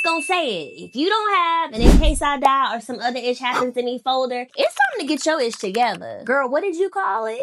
gonna say it. If you don't have, and in case I die or some other ish happens in the folder, it's time to get your ish together. Girl, what did you call it?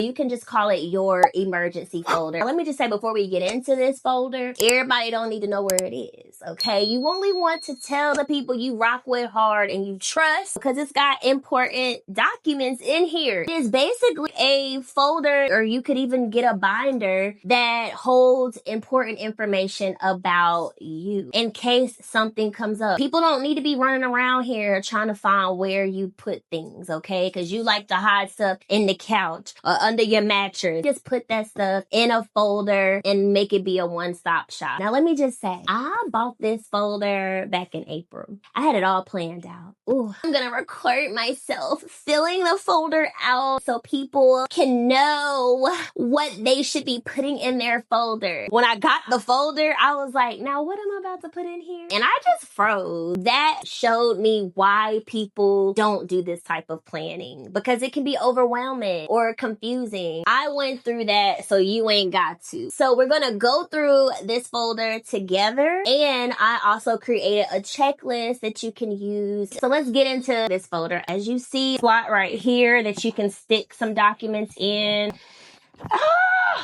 You can just call it your emergency folder. Let me just say before we get into this folder, everybody don't need to know where it is, okay? You only want to tell the people you rock with hard and you trust because it's got important documents in here. It is basically a folder, or you could even get a binder that holds important information about you in case something comes up. People don't need to be running around here trying to find where you put things, okay? Because you like to hide stuff in the couch or under your mattress. Just put that stuff in a folder and make it be a one-stop shop. Now, let me just say, I bought this folder back in April. I had it all planned out. Ooh, I'm gonna record myself filling the folder out so people can know what they should be putting in their folder. When I got the folder, I was like, now what am I about to put in here? And I just froze. That showed me why people don't do this type of planning, because it can be overwhelming or confusing. I went through that, so you ain't got to. So we're gonna go through this folder together, and I also created a checklist that you can use. So let's get into this folder. As you see, slot right here that you can stick some documents in.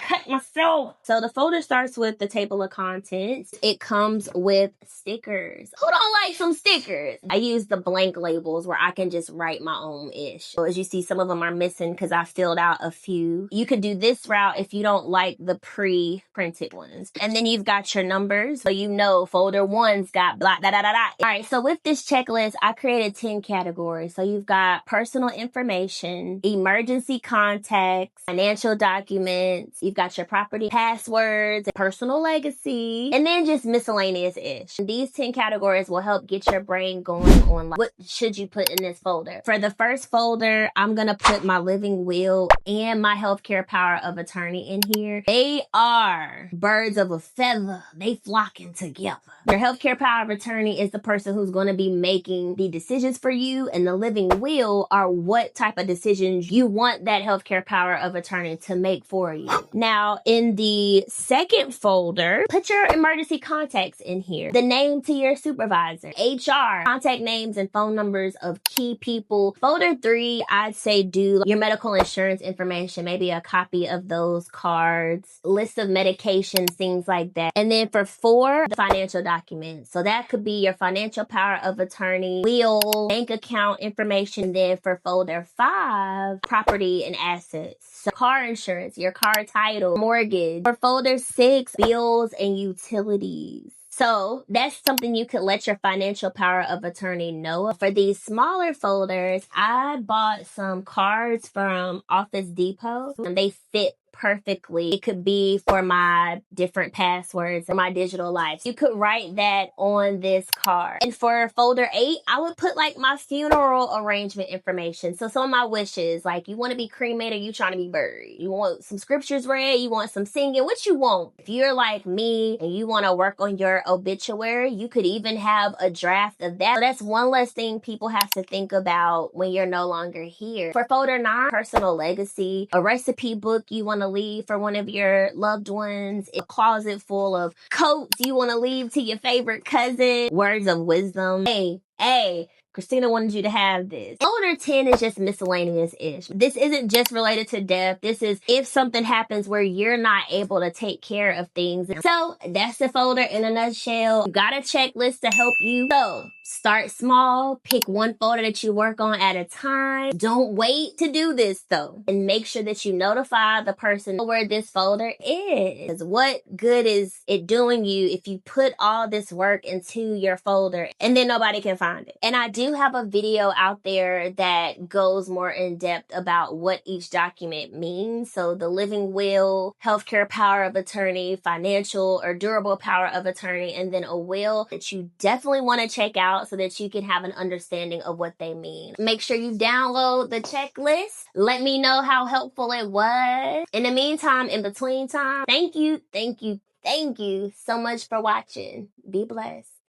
Cut myself. So the folder starts with the table of contents. It comes with stickers. Who don't like some stickers? I use the blank labels where I can just write my own ish. So as you see, some of them are missing because I filled out a few. You could do this route if you don't like the pre-printed ones. And then you've got your numbers. So you know folder one's got blah, da, da, da, da. All right, so with this checklist, I created 10 categories. So you've got personal information, emergency contacts, financial documents, you've got your property passwords, personal legacy, and then just miscellaneous-ish. These 10 categories will help get your brain going on like, what should you put in this folder. For the first folder, I'm gonna put my living will and my healthcare power of attorney in here. They are birds of a feather. They flocking together. Your healthcare power of attorney is the person who's going to be making the decisions for you, and the living will are what type of decisions you want that healthcare power of attorney to make for you. Now, in the second folder, put your emergency contacts in here. The name to your supervisor, HR, contact names and phone numbers of key people. Folder 3, I'd say do your medical insurance information, maybe a copy of those cards, list of medications, things like that. And then for 4, the financial documents. So that could be your financial power of attorney, will, bank account information. Then for folder 5, property and assets. So car insurance, your car title, mortgage. For folder 6, bills and utilities. So that's something you could let your financial power of attorney know. For these smaller folders, I bought some cards from Office Depot, and they fit perfectly. It could be for my different passwords or my digital life. You could write that on this card. And for folder 8, I would put like my funeral arrangement information. So some of my wishes, like you want to be cremated, you trying to be buried. You want some scriptures read, you want some singing, what you want. If you're like me and you want to work on your obituary, you could even have a draft of that. So that's one less thing people have to think about when you're no longer here. For folder 9, personal legacy, a recipe book you want to leave for one of your loved ones, a closet full of coats you want to leave to your favorite cousin, words of wisdom. Hey, Christina wanted you to have this. Folder 10 is just miscellaneous-ish. This isn't just related to death. This is if something happens where you're not able to take care of things. So that's the folder in a nutshell. You got a checklist to help you. So start small. Pick one folder that you work on at a time. Don't wait to do this though. And make sure that you notify the person where this folder is. What good is it doing you if you put all this work into your folder and then nobody can find it? And I do have a video out there that goes more in depth about what each document means. So the living will, healthcare power of attorney, financial or durable power of attorney, and then a will that you definitely want to check out so that you can have an understanding of what they mean. Make sure you download the checklist. Let me know how helpful it was. In the meantime, in between time, thank you so much for watching. Be blessed.